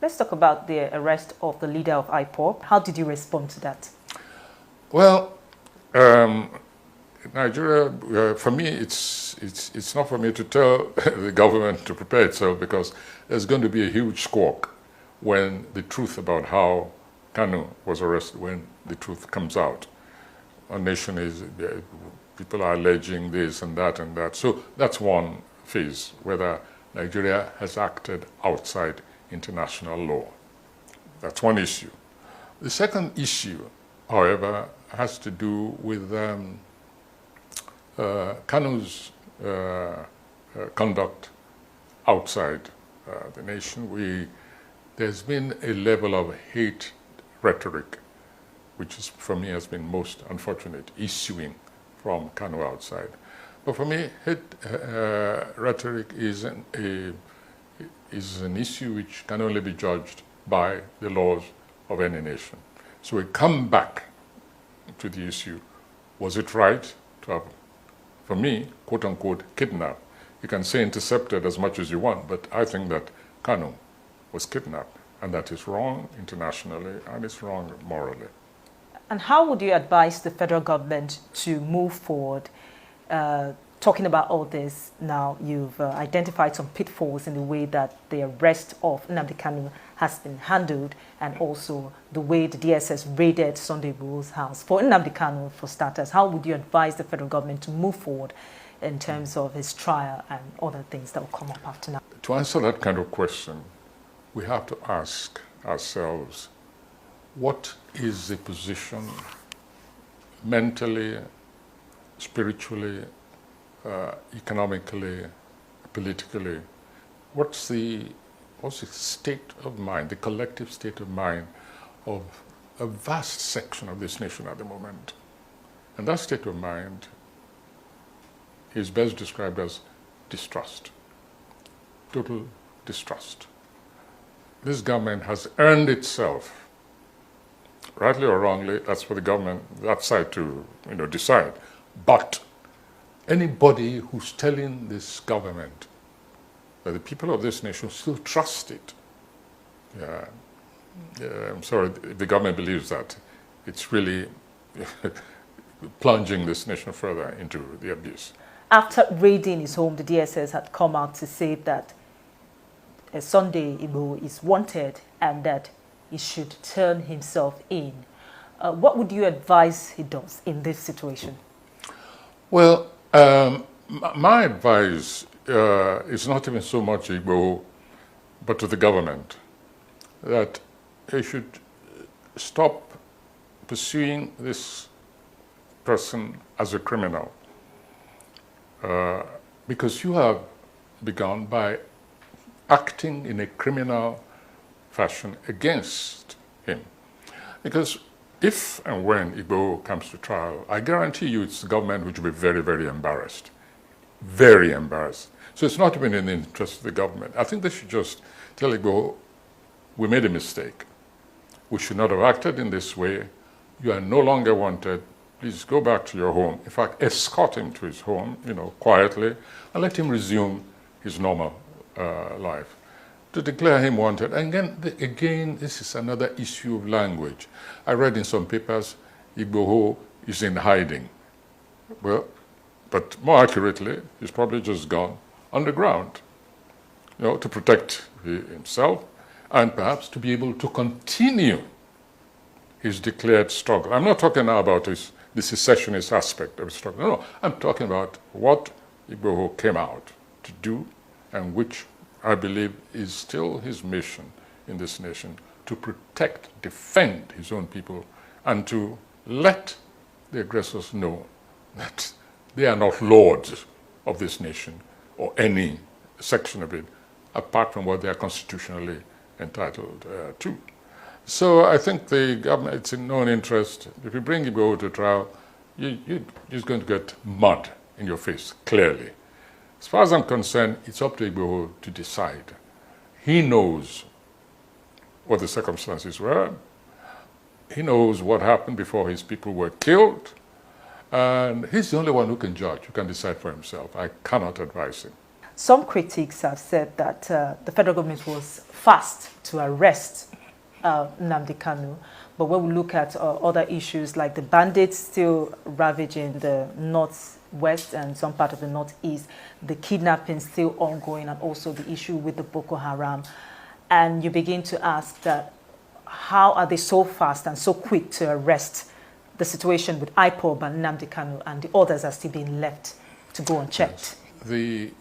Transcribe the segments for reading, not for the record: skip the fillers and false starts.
Let's talk about the arrest of the leader of IPOB. How did you respond to that? Well, Nigeria, for me, it's not for me to tell the government to prepare itself, because there's going to be a huge squawk when the truth about how Kanu was arrested, when the truth comes out. Our nation is, people are alleging this and that and that. So that's one phase, whether Nigeria has acted outside international law. That's one issue. The second issue, however, has to do with Kanu's conduct outside the nation. There's been a level of hate rhetoric, which is, for me, has been most unfortunate, issuing from Kanu outside. But for me, hate rhetoric is an issue which can only be judged by the laws of any nation. So we come back to the issue, was it right to have, for me, quote unquote, kidnapped? You can say intercepted as much as you want, but I think that Kanu was kidnapped, and that is wrong internationally and it's wrong morally. And how would you advise the federal government to move forward? Talking about all this now, you've identified some pitfalls in the way that the arrest of Nnamdi Kanu has been handled, and also the way the DSS raided Sunday Igboho's house. For Nnamdi Kanu, for starters, how would you advise the federal government to move forward in terms of his trial and other things that will come up after now? To answer that kind of question, we have to ask ourselves, what is the position mentally, spiritually, economically, politically? What's the state of mind, the collective state of mind of a vast section of this nation at the moment? And that state of mind is best described as distrust, total distrust. This government has earned itself, rightly or wrongly, that's for the government, that side to decide. But anybody who's telling this government that the people of this nation still trust it, I'm sorry, if the government believes that, it's really plunging this nation further into the abyss. After raiding his home, the DSS had come out to say that Sunday Igboho is wanted and that he should turn himself in. What would you advise he does in this situation? Well, my advice is not even so much Igboho, but to the government, that they should stop pursuing this person as a criminal, because you have begun by acting in a criminal fashion against him. Because if and when Igboho comes to trial, I guarantee you it's the government which will be very, very embarrassed. Very embarrassed. So it's not even in the interest of the government. I think they should just tell Igboho, we made a mistake. We should not have acted in this way. You are no longer wanted. Please go back to your home. In fact, escort him to his home, quietly, and let him resume his normal life. To declare him wanted. And again, this is another issue of language. I read in some papers, Igboho is in hiding. Well, but more accurately, he's probably just gone underground, to protect himself and perhaps to be able to continue his declared struggle. I'm not talking now about the secessionist aspect of his struggle. No, I'm talking about what Igboho came out to do, and which I believe is still his mission in this nation, to protect, defend his own people, and to let the aggressors know that they are not lords of this nation or any section of it, apart from what they are constitutionally entitled to. So I think the government, it's in no one's interest. If you bring Igboho to trial, you're just going to get mud in your face, clearly. As far as I'm concerned, it's up to Igboho to decide. He knows what the circumstances were. He knows what happened before his people were killed. And he's the only one who can judge, who can decide for himself. I cannot advise him. Some critics have said that the federal government was fast to arrest Nnamdi Kanu. But when we look at other issues like the bandits still ravaging the northwest and some part of the northeast, the kidnapping still ongoing, and also the issue with the Boko Haram, and you begin to ask that how are they so fast and so quick to arrest? The situation with IPOB and Nnamdi Kanu and the others are still being left to go unchecked. Yes. The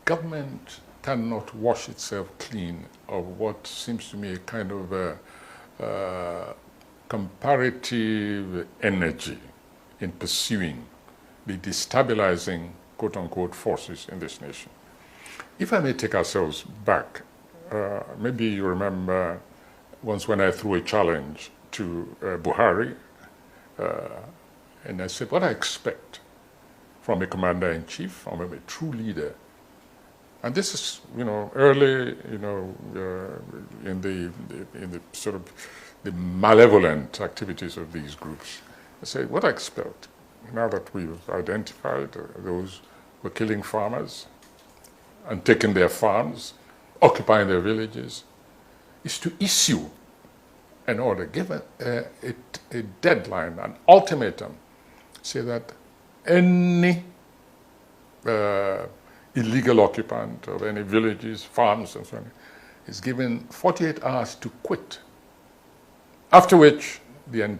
government cannot wash itself clean of what seems to me a kind of comparative energy in pursuing the destabilizing quote-unquote forces in this nation. If I may take ourselves back, maybe you remember once when I threw a challenge to Buhari, and I said, what I expect from a commander-in-chief, from a true leader. And this is, early, in the sort of the malevolent activities of these groups. I say, what I expect, now that we've identified those who are killing farmers and taking their farms, occupying their villages, is to issue an order, give a deadline, an ultimatum, say that any illegal occupant of any villages, farms, and so on, is given 48 hours to quit. After which, the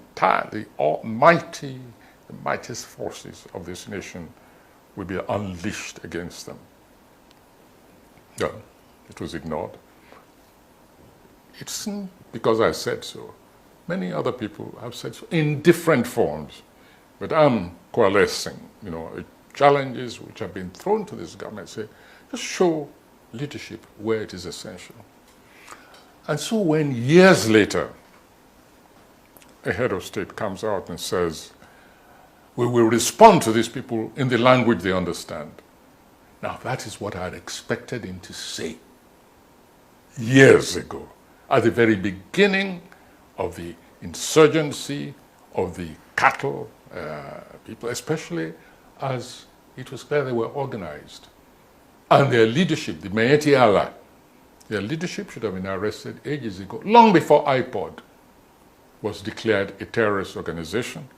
mightiest forces of this nation will be unleashed against them. Yeah, it was ignored. It's because I said so. Many other people have said so in different forms. But I'm coalescing, challenges which have been thrown to this government, say, just show leadership where it is essential. And so when years later, a head of state comes out and says, we will respond to these people in the language they understand. Now that is what I had expected him to say years ago, at the very beginning of the insurgency of the cattle people, especially as it was clear they were organized. And their leadership, the Metti Ala, their leadership should have been arrested ages ago, long before IPOD was declared a terrorist organization.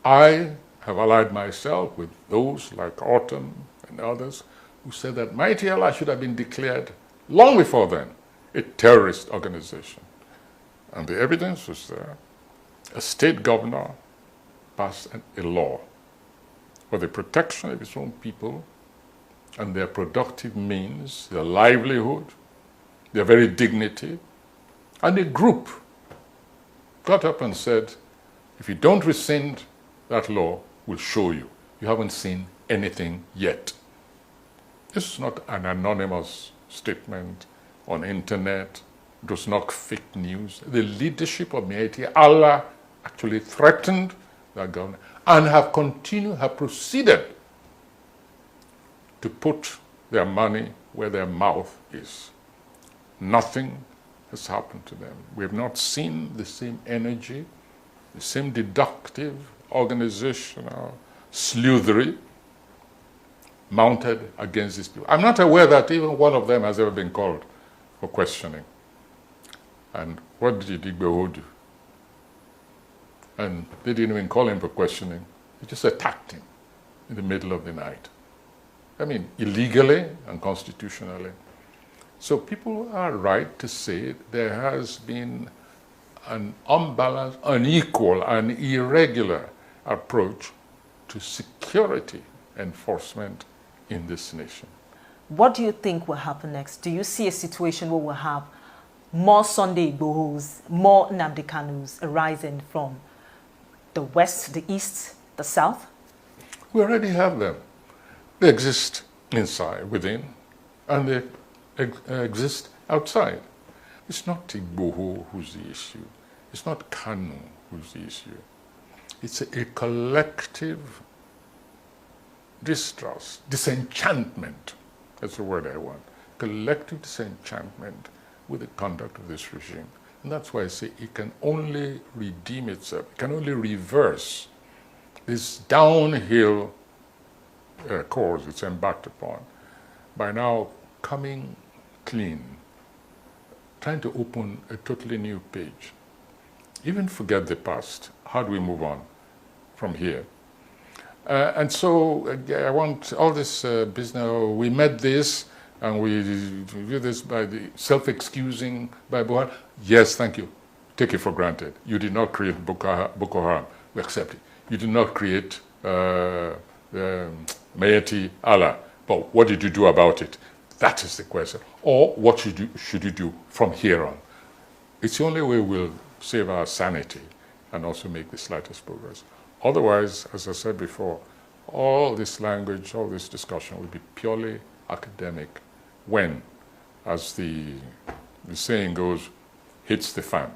I have allied myself with those like Autumn and others who said that Metti Ala should have been declared long before then a terrorist organization. And the evidence was there. A state governor passed a law for the protection of his own people and their productive means, their livelihood, their very dignity. And a group got up and said, if you don't rescind that law, we'll show you. You haven't seen anything yet. This is not an anonymous statement on internet. It was not fake news. The leadership of Metti Ala actually threatened that government and have proceeded to put their money where their mouth is. Nothing has happened to them. We have not seen the same energy, the same deductive, organizational sleuthery mounted against these people. I'm not aware that even one of them has ever been called for questioning. And what did Igbo do? And they didn't even call him for questioning. They just attacked him in the middle of the night. I mean, illegally and constitutionally. So people are right to say there has been an unbalanced, unequal, and irregular approach to security enforcement in this nation. What do you think will happen next? Do you see a situation where we'll have more Sunday Igbohos, more Nnamdi Kanus arising from the west, the east, the south? We already have them. They exist inside, within, and they exist outside. It's not Igboho who's the issue. It's not Kanu who's the issue. It's a collective distrust, disenchantment. That's the word I want. Collective disenchantment with the conduct of this regime. And that's why I say it can only redeem itself. It can only reverse this downhill course it's embarked upon by now coming clean, trying to open a totally new page. Even forget the past. How do we move on from here? And so I want all this business, we met this and we do this by the self-excusing by Buhari. Yes, thank you. Take it for granted. You did not create Boko Haram. We accept it. You did not create Metti Ala. But what did you do about it? That is the question. Or what should you do from here on? It's the only way we'll save our sanity and also make the slightest progress. Otherwise, as I said before, all this language, all this discussion will be purely academic when, as the saying goes, hits the fan.